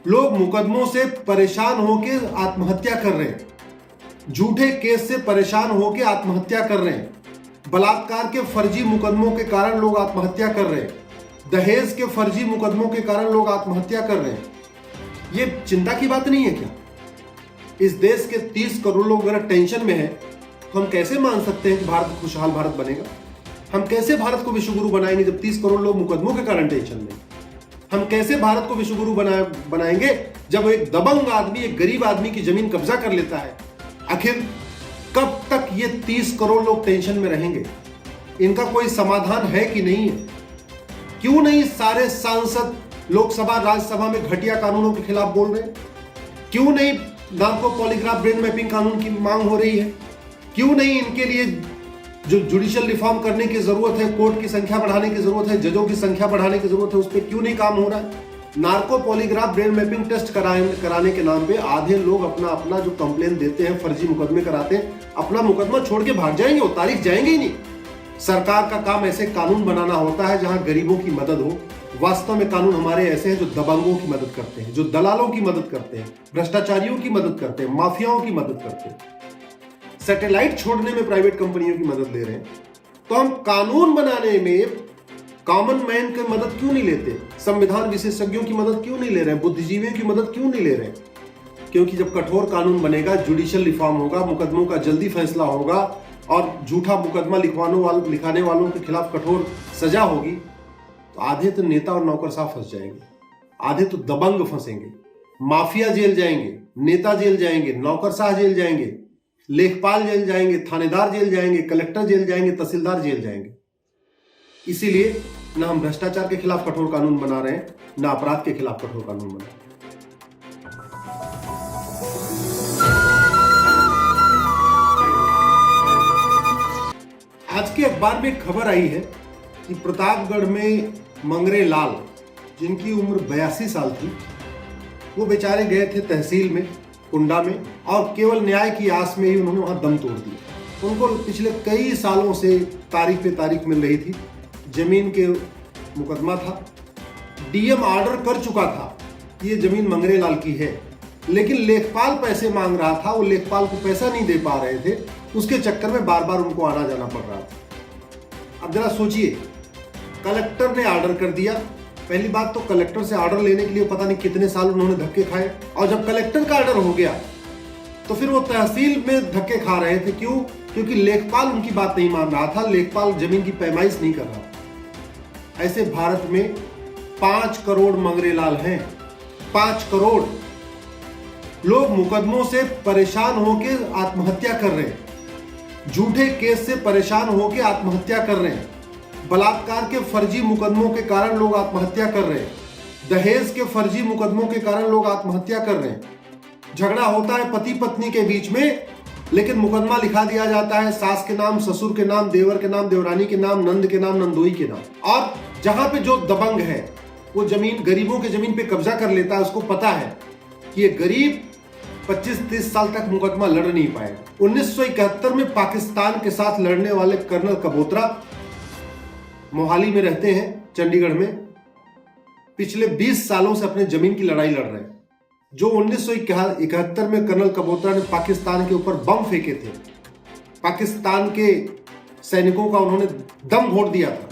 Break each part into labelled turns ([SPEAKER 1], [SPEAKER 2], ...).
[SPEAKER 1] लोग मुकदमों से परेशान होकर आत्महत्या कर रहे हैं, झूठे केस से परेशान होकर आत्महत्या कर रहे हैं, बलात्कार के फर्जी मुकदमों के कारण लोग आत्महत्या कर रहे हैं, दहेज के फर्जी मुकदमों के कारण लोग आत्महत्या कर रहे हैं। ये चिंता की बात नहीं है क्या? इस देश के 30 करोड़ लोग अगर टेंशन में है तो हम कैसे मान सकते हैं कि भारत खुशहाल भारत बनेगा? हम कैसे भारत को विश्वगुरु बनाएंगे जब 30 करोड़ लोग मुकदमों के कारण टेंशन में? हम कैसे भारत को विश्वगुरु बनाएंगे जब एक दबंग आदमी, एक गरीब आदमी की जमीन कब्जा कर लेता है? आखिर कब तक ये 30 करोड़ लोग टेंशन में रहेंगे? इनका कोई समाधान है कि नहीं है? क्यों नहीं सारे सांसद लोकसभा राज्यसभा में घटिया कानूनों के खिलाफ बोल रहे हैं? क्यों नहीं नार्को पॉलीग्राफ ब्रेन मैपिंग कानून की मांग हो रही है? क्यों नहीं इनके लिए जो जुडिशियल रिफॉर्म करने की जरूरत है, कोर्ट की संख्या बढ़ाने की जरूरत है, जजों की संख्या बढ़ाने की जरूरत है, उस पर क्यों नहीं काम हो रहा है? Narco polygraph brain mapping test कराने के नाम पे आधे लोग अपना अपना जो कंप्लेन देते हैं, फर्जी मुकदमे कराते हैं, अपना मुकदमा छोड़ के भाग जाएंगे, वो तारीख जाएंगे ही नहीं। सरकार का काम ऐसे कानून बनाना होता है जहां गरीबों की मदद हो। वास्तव में कानून हमारे ऐसे हैं जो दबंगों की मदद करते हैं, जो दलालों की मदद करते हैं, भ्रष्टाचारियों की मदद करते हैं, माफियाओं की मदद करते हैं, सैटेलाइट छोड़ने में प्राइवेट कंपनियों की मदद ले रहे हैं। तो हम कानून बनाने में कॉमन मैन की मदद क्यों नहीं लेते? संविधान विशेषज्ञों की मदद क्यों नहीं ले रहे हैं? बुद्धिजीवियों की मदद क्यों नहीं ले रहे हैं? क्योंकि जब कठोर कानून बनेगा, जुडिशियल रिफॉर्म होगा, मुकदमों का जल्दी फैसला होगा और झूठा मुकदमा लिखाने वालों के खिलाफ कठोर सजा होगी, तो आधे तो नेता और नौकरशाह फंस जाएंगे, आधे तो दबंग फंसेंगे, माफिया जेल जाएंगे, नेता जेल जाएंगे, नौकरशाह जेल जाएंगे, लेखपाल जेल जाएंगे, थानेदार जेल जाएंगे, कलेक्टर जेल जाएंगे, तहसीलदार जेल जाएंगे। इसीलिए न हम भ्रष्टाचार के खिलाफ कठोर कानून बना रहे हैं, न अपराध के खिलाफ कठोर कानून बना रहे हैं। आज के अखबार में एक खबर आई है कि प्रतापगढ़ में मंगरे लाल, जिनकी उम्र 82 साल थी, वो बेचारे गए थे तहसील में कुंडा में और केवल न्याय की आस में ही उन्होंने वहां दम तोड़ दिया। उनको पिछले कई सालों से तारीख पे तारीख मिल रही थी, जमीन के मुकदमा था, डीएम ऑर्डर कर चुका था कि ये जमीन मंगरे लाल की है, लेकिन लेखपाल पैसे मांग रहा था, वो लेखपाल को पैसा नहीं दे पा रहे थे, उसके चक्कर में बार बार उनको आना जाना पड़ रहा था। अब जरा सोचिए, कलेक्टर ने ऑर्डर कर दिया। पहली बात तो कलेक्टर से ऑर्डर लेने के लिए पता नहीं कितने साल उन्होंने धक्के खाए, और जब कलेक्टर का ऑर्डर हो गया तो फिर वो तहसील में धक्के खा रहे थे। क्यों? क्योंकि लेखपाल उनकी बात नहीं मान रहा था, लेखपाल जमीन की पैमाइश नहीं कर रहा था। ऐसे भारत में 5 करोड़ मंगरेलाल हैं। 5 करोड़ लोग मुकदमों से परेशान होकर आत्महत्या कर रहे हैं, झूठे केस से परेशान होकर आत्महत्या कर रहे हैं, बलात्कार के फर्जी मुकदमों के कारण लोग आत्महत्या कर रहे हैं, दहेज के फर्जी मुकदमों के कारण लोग आत्महत्या कर रहे हैं। झगड़ा होता है पति पत्नी के बीच में, लेकिन मुकदमा लिखा दिया जाता है सास के नाम, ससुर के नाम, देवर के नाम, देवरानी के नाम, नंद के नाम, नंदोई के नाम। और जहां पे जो दबंग है वो जमीन, गरीबों के जमीन पे कब्जा कर लेता है, उसको पता है कि ये गरीब 25-30 साल तक मुकदमा लड़ नहीं पाएगा। 1971 में पाकिस्तान के साथ लड़ने वाले कर्नल कबोत्रा मोहाली में रहते हैं, चंडीगढ़ में, पिछले 20 सालों से अपने जमीन की लड़ाई लड़ रहे हैं। जो 1971 में कर्नल कबोत्रा ने पाकिस्तान के ऊपर बम फेंके थे, पाकिस्तान के सैनिकों का उन्होंने दम घोट दिया था,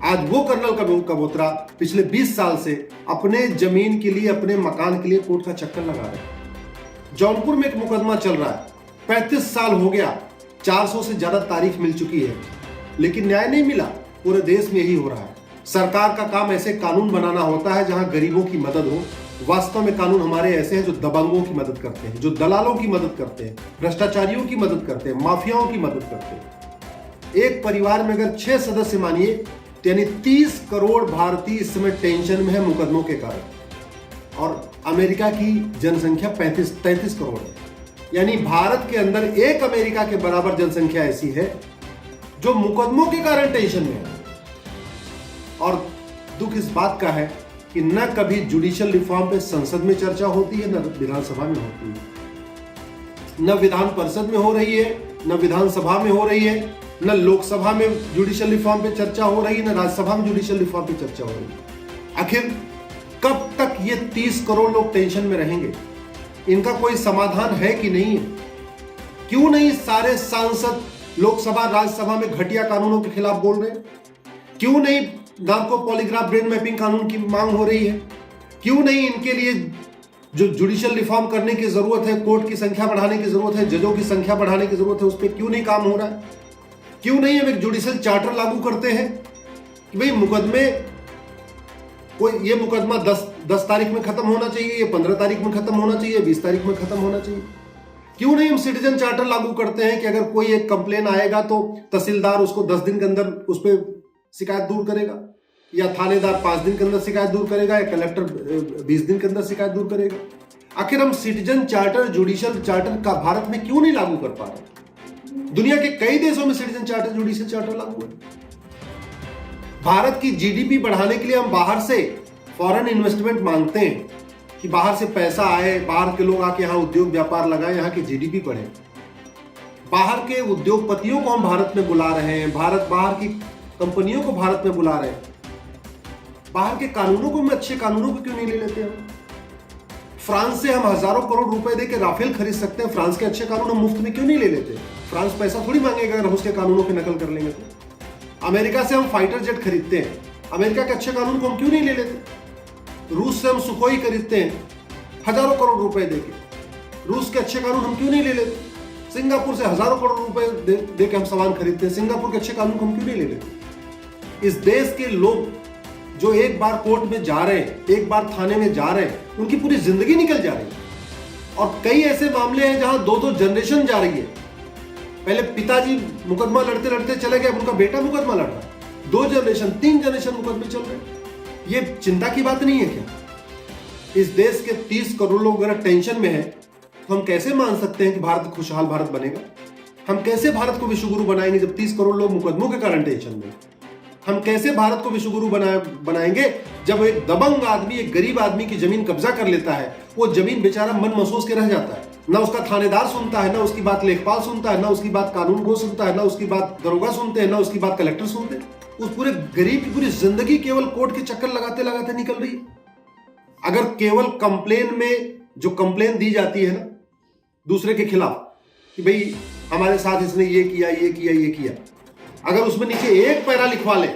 [SPEAKER 1] आज वो कर्नल कबोत्रा पिछले 20 साल से अपने जमीन के लिए, अपने मकान के लिए कोर्ट का चक्कर लगा रहे हैं। जौनपुर में एक मुकदमा चल रहा है, 35 साल हो गया, 400 से ज्यादा तारीख मिल चुकी है, लेकिन न्याय नहीं मिला। पूरे देश में यही हो रहा है। सरकार का काम ऐसे कानून बनाना होता है जहां गरीबों की मदद हो। वास्तव में कानून हमारे ऐसे हैं जो दबंगों की मदद करते हैं, जो दलालों की मदद करते हैं, भ्रष्टाचारियों की मदद करते हैं, माफियाओं की मदद करते हैं। एक परिवार में अगर 6 सदस्य मानिए, तो यानी 30 करोड़ भारतीय इस समय टेंशन में है मुकदमों के कारण। और अमेरिका की जनसंख्या 33 करोड़ है, यानी भारत के अंदर एक अमेरिका के बराबर जनसंख्या ऐसी है जो मुकदमों के कारण टेंशन में है। और दुख इस बात का है कि न कभी जुडिशियल रिफॉर्म पे संसद में चर्चा होती है, न विधानसभा में होती है, न विधान परिषद में हो रही है, न विधानसभा में हो रही है, न लोकसभा में जुडिशियल रिफॉर्म पे चर्चा हो रही है, न राज्यसभा में जुडिशियल रिफॉर्म पे चर्चा हो रही है। आखिर कब तक ये 30 करोड़ लोग टेंशन में रहेंगे? इनका कोई समाधान है कि नहीं है? क्यों नहीं सारे सांसद लोकसभा राज्यसभा में घटिया कानूनों के खिलाफ बोल रहे हैं? क्यों नहीं नार्को पॉलीग्राफ ब्रेन मैपिंग कानून की मांग हो रही है? क्यों नहीं इनके लिए जो जुडिशियल रिफॉर्म करने की जरूरत है, कोर्ट की संख्या बढ़ाने की जरूरत है, जजों की संख्या बढ़ाने की जरूरत है, उस पर क्यों नहीं काम हो रहा है? क्यों नहीं हम एक जुडिशियल चार्टर लागू करते हैं कि भाई मुकदमे कोई ये मुकदमा 10 तारीख में खत्म होना चाहिए, ये 15 तारीख में खत्म होना चाहिए, 20 तारीख में खत्म होना चाहिए? क्यों नहीं हम सिटीजन चार्टर लागू करते हैं कि अगर कोई एक कंप्लेन आएगा तो तहसीलदार उसको 10 दिन के अंदर उस पर शिकायत दूर करेगा, या थानेदार 5 दिन के अंदर शिकायत दूर करेगा, या कलेक्टर 20 दिन के अंदर शिकायत दूर करेगा? आखिर हम सिटीजन चार्टर, जुडिशियल चार्टर का भारत में क्यों नहीं लागू कर पा रहे? दुनिया के कई देशों में सिटीजन चार्टर, जुडिशियल चार्टर लागू है। भारत की जीडीपी बढ़ाने के लिए हम बाहर से फॉरेन इन्वेस्टमेंट मांगते हैं कि बाहर से पैसा आए, बाहर के लोग आके यहाँ उद्योग व्यापार लगाएं, यहाँ की जीडीपी बढ़े। बाहर के उद्योगपतियों को हम भारत में बुला रहे हैं, बाहर की कंपनियों को भारत में बुला रहे हैं। बाहर के कानूनों को हम अच्छे कानूनों को क्यों नहीं ले लेते हम? फ्रांस से हम हजारों करोड़ रुपए देकर राफेल खरीद सकते हैं, फ्रांस के अच्छे कानून हम मुफ्त में क्यों नहीं ले लेते? फ्रांस पैसा थोड़ी मांगेगा अगर हम उसके कानूनों की नकल कर लेंगे तो। अमेरिका से हम फाइटर जेट खरीदते हैं, अमेरिका के अच्छे कानून को हम क्यों नहीं ले लेते? रूस से हम सुखोई खरीदते हैं हजारों करोड़ रुपए देके, रूस के अच्छे कानून हम क्यों नहीं ले लेते? सिंगापुर से हजारों करोड़ रुपए देके हम सामान खरीदते हैं, सिंगापुर के अच्छे कानून को हम क्यों नहीं ले लेते? इस देश के लोग जो एक बार कोर्ट में जा रहे हैं, एक बार थाने में जा रहे हैं, उनकी पूरी जिंदगी निकल जा रही है। और कई ऐसे मामले हैं जहां 2-2 जनरेशन जा रही है। पहले पिताजी मुकदमा लड़ते लड़ते चले गए, उनका बेटा मुकदमा लड़ रहा है, 2 जनरेशन 3 जनरेशन मुकदमे चल रहे हैं। ये चिंता की बात नहीं है क्या? इस देश के 30 करोड़ लोग अगर टेंशन में है तो हम कैसे मान सकते हैं कि भारत खुशहाल भारत बनेगा? हम कैसे भारत को विश्वगुरु बनाएंगे जब 30 करोड़ लोग मुकदमों के कारण टेंशन में? हम कैसे भारत को विश्वगुरु बनाएंगे जब एक दबंग आदमी, एक गरीब आदमी की जमीन कब्जा कर लेता है, वो जमीन बेचारा मन महसूस के रह जाता है, ना उसका थानेदार सुनता है, ना उसकी बात लेखपाल सुनता है, ना उसकी बात कानून को सुनता है, ना उसकी बात दरोगा सुनते हैं, ना उसकी बात कलेक्टर सुनते हैं। उस पूरे गरीब की पूरी जिंदगी केवल कोर्ट के चक्कर लगाते लगाते निकल रही है। अगर केवल कंप्लेन में जो कंप्लेन दी जाती है ना दूसरे के खिलाफ कि भाई हमारे साथ इसने ये किया, ये किया, ये किया, अगर उसमें नीचे एक पैरा लिखवा ले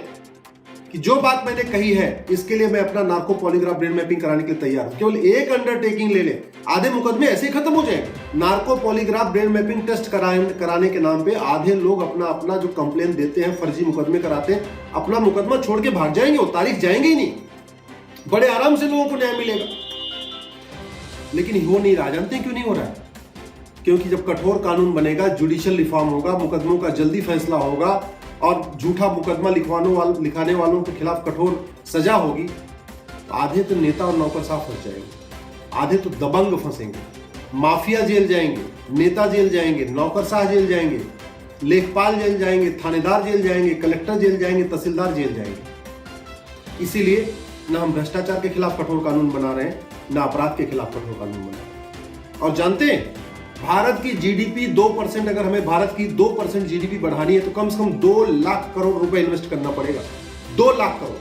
[SPEAKER 1] कि जो बात मैंने कही है इसके लिए मैं अपना नार्को पॉलीग्राफ ब्रेन मैपिंग कराने के लिए तैयार हूं, केवल एक अंडरटेकिंग ले ले, आधे मुकदमे ऐसे ही खत्म हो जाएंगे। Narco polygraph brain mapping test कराने के नाम पे आधे लोग अपना जो कंप्लेन देते हैं, फर्जी मुकदमे कराते हैं, अपना मुकदमा छोड़ के भाग जाएंगे, वो तारीख जाएंगे ही नहीं, बड़े आराम से लोगों को न्याय मिलेगा। लेकिन हो नहीं रहा। जानते हैं क्यों नहीं हो रहा है? क्योंकि जब कठोर कानून बनेगा, जुडिशियल रिफॉर्म होगा, मुकदमों का जल्दी फैसला होगा और झूठा मुकदमा लिखाने वालों के खिलाफ कठोर सजा होगी, तो आधे तो नेता और नौकरशाह फंस जाएंगे, आधे तो दबंग फंसेंगे, माफिया जेल जाएंगे, नेता जेल जाएंगे, नौकरशाह जेल जाएंगे, लेखपाल जेल जाएंगे, थानेदार जेल जाएंगे, कलेक्टर जेल जाएंगे, तहसीलदार जेल जाएंगे। इसीलिए न हम भ्रष्टाचार के खिलाफ कठोर कानून बना रहे हैं, न अपराध के खिलाफ कठोर कानून बना रहे हैं। और जानते हैं, भारत की जीडीपी 2%, अगर हमें भारत की 2% जीडीपी बढ़ानी है तो कम से कम 2 लाख करोड़ रुपए इन्वेस्ट करना पड़ेगा। 2 लाख करोड़।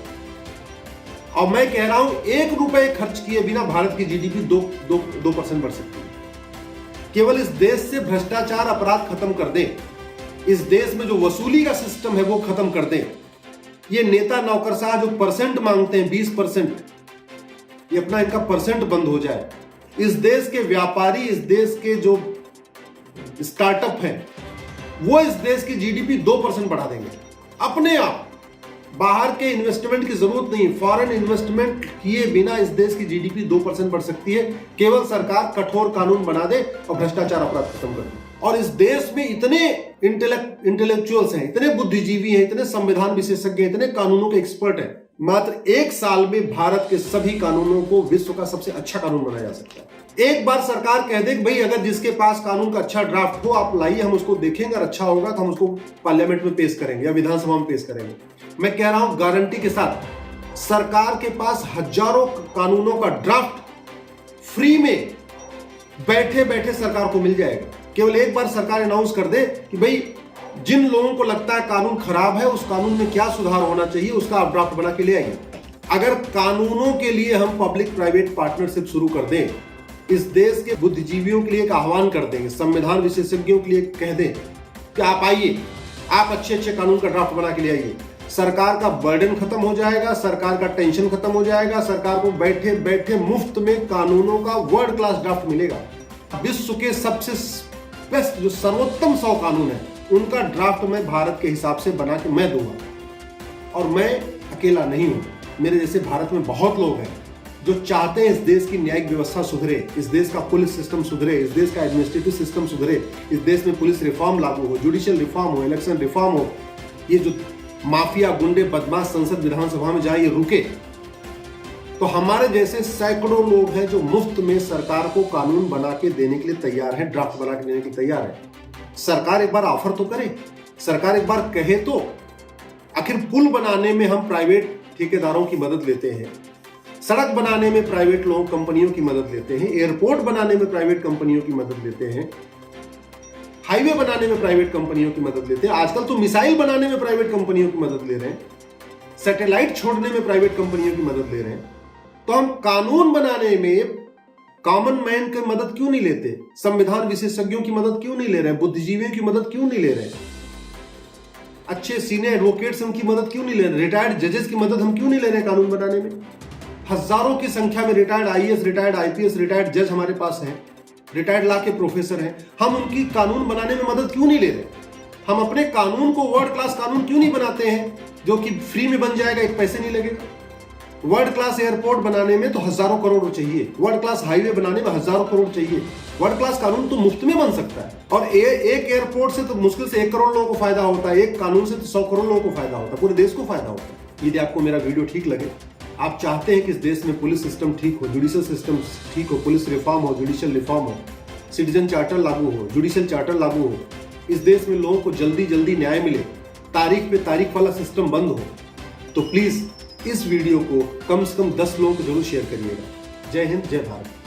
[SPEAKER 1] और मैं कह रहा हूं 1 रुपए खर्च किए बिना भारत की जीडीपी 2% बढ़ सकती है। केवल इस देश से भ्रष्टाचार, अपराध खत्म कर दें, इस देश में जो वसूली का सिस्टम है वो खत्म कर दें, ये नेता नौकरशाह जो परसेंट मांगते हैं 20%, ये अपना इनका परसेंट बंद हो जाए, इस देश के व्यापारी, इस देश के जो स्टार्टअप हैं, वो इस देश की जीडीपी 2% बढ़ा देंगे अपने आप। बाहर के इन्वेस्टमेंट की जरूरत नहीं, फॉरेन इन्वेस्टमेंट किए बिना इस देश की जीडीपी 2% बढ़ सकती है। केवल सरकार कठोर कानून बना दे और भ्रष्टाचार, अपराध खत्म कर दे। और इस देश में इतने इंटेलेक्चुअल्स हैं, इतने बुद्धिजीवी हैं, इतने संविधान विशेषज्ञ हैं, इतने कानूनों के एक्सपर्ट हैं, मात्र 1 साल में भारत के सभी कानूनों को विश्व का सबसे अच्छा कानून बनाया जा सकता है। एक बार सरकार कह दे कि भाई अगर जिसके पास कानून का अच्छा ड्राफ्ट हो आप लाइए, हम उसको देखेंगे, अगर अच्छा होगा तो हम उसको पार्लियामेंट में पेश करेंगे या विधानसभा में पेश करेंगे। मैं कह रहा हूं गारंटी के साथ, सरकार के पास हजारों कानूनों का ड्राफ्ट फ्री में बैठे बैठे सरकार को मिल जाएगा। केवल एक बार सरकार अनाउंस कर दे कि भाई जिन लोगों को लगता है कानून खराब है, उस कानून में क्या सुधार होना चाहिए, उसका आप ड्राफ्ट बना के ले आइए। अगर कानूनों के लिए हम पब्लिक प्राइवेट पार्टनरशिप शुरू कर दें, इस देश के बुद्धिजीवियों के लिए एक आह्वान कर देंगे, संविधान विशेषज्ञों के लिए कह दें कि आप आइए, आप अच्छे अच्छे कानून का ड्राफ्ट बना के ले आइए, सरकार का बर्डन खत्म हो जाएगा, सरकार का टेंशन खत्म हो जाएगा, सरकार को बैठे बैठे मुफ्त में कानूनों का वर्ल्ड क्लास ड्राफ्ट मिलेगा। विश्व के सबसे बेस्ट जो सर्वोत्तम 100 कानून है उनका ड्राफ्ट मैं भारत के हिसाब से बना के मैं दूंगा। और मैं अकेला नहीं हूं, मेरे जैसे भारत में बहुत लोग हैं जो चाहते हैं इस देश की न्यायिक व्यवस्था सुधरे, इस देश का पुलिस सिस्टम सुधरे, इस देश का एडमिनिस्ट्रेटिव सिस्टम सुधरे, इस देश में पुलिस रिफॉर्म लागू हो, जुडिशियल रिफॉर्म हो, इलेक्शन रिफॉर्म हो, ये जो माफिया गुंडे बदमाश संसद विधानसभा में जाए ये रुके। तो हमारे जैसे सैकड़ों लोग हैं जो मुफ्त में सरकार को कानून बना के देने के लिए तैयार है, ड्राफ्ट बना के देने के लिए तैयार है। सरकार एक बार ऑफर तो करे, सरकार एक बार कहे तो। आखिर पुल बनाने में हम प्राइवेट ठेकेदारों की मदद लेते हैं, सड़क बनाने में प्राइवेट लोग कंपनियों की मदद लेते हैं, एयरपोर्ट बनाने में प्राइवेट कंपनियों की मदद लेते हैं, हाईवे बनाने में प्राइवेट कंपनियों की मदद लेते हैं, आजकल तो मिसाइल बनाने में प्राइवेट कंपनियों की मदद ले रहे हैं, सैटेलाइट छोड़ने में प्राइवेट कंपनियों की मदद ले रहे हैं। तो हम कानून बनाने में कॉमन मैन की मदद क्यों नहीं लेते, संविधान विशेषज्ञों की मदद क्यों नहीं ले रहे, बुद्धिजीवियों की मदद क्यों नहीं ले रहे, अच्छे सीनियर एडवोकेट्स उनकी मदद क्यों नहीं ले रहे, रिटायर्ड जजेस की मदद हम क्यों नहीं ले रहे कानून बनाने में। हजारों की संख्या में retired IAS, retired IPS, retired जज हमारे पास हैं, रिटायर्ड लॉ के प्रोफेसर हैं, हम उनकी कानून बनाने में मदद क्यों नहीं ले रहे। हम अपने कानून को वर्ल्ड क्लास कानून क्यों नहीं बनाते हैं जो कि फ्री में बन जाएगा, एक पैसे नहीं लगेगा। वर्ल्ड क्लास एयरपोर्ट बनाने में तो हजारों करोड़ चाहिए, वर्ल्ड क्लास हाईवे बनाने में हजारों करोड़ चाहिए, वर्ल्ड क्लास कानून तो मुफ्त में बन सकता है। और एक एयरपोर्ट से तो मुश्किल से 1 करोड़ लोगों को फायदा होता है, एक कानून से तो 100 करोड़ लोगों को फायदा होता है, पूरे देश को फायदा होता है। यदि आपको मेरा वीडियो ठीक लगे, आप चाहते हैं कि इस देश में पुलिस सिस्टम ठीक हो, जुडिशियल सिस्टम ठीक हो, पुलिस रिफॉर्म हो, जुडिशियल रिफॉर्म हो, सिटीजन चार्टर लागू हो, जुडिशियल चार्टर लागू हो, इस देश में लोगों को जल्दी जल्दी न्याय मिले, तारीख पे तारीख वाला सिस्टम बंद हो, तो प्लीज इस वीडियो को कम से कम 10 लोगों को जरूर शेयर करिएगा। जय हिंद, जय भारत।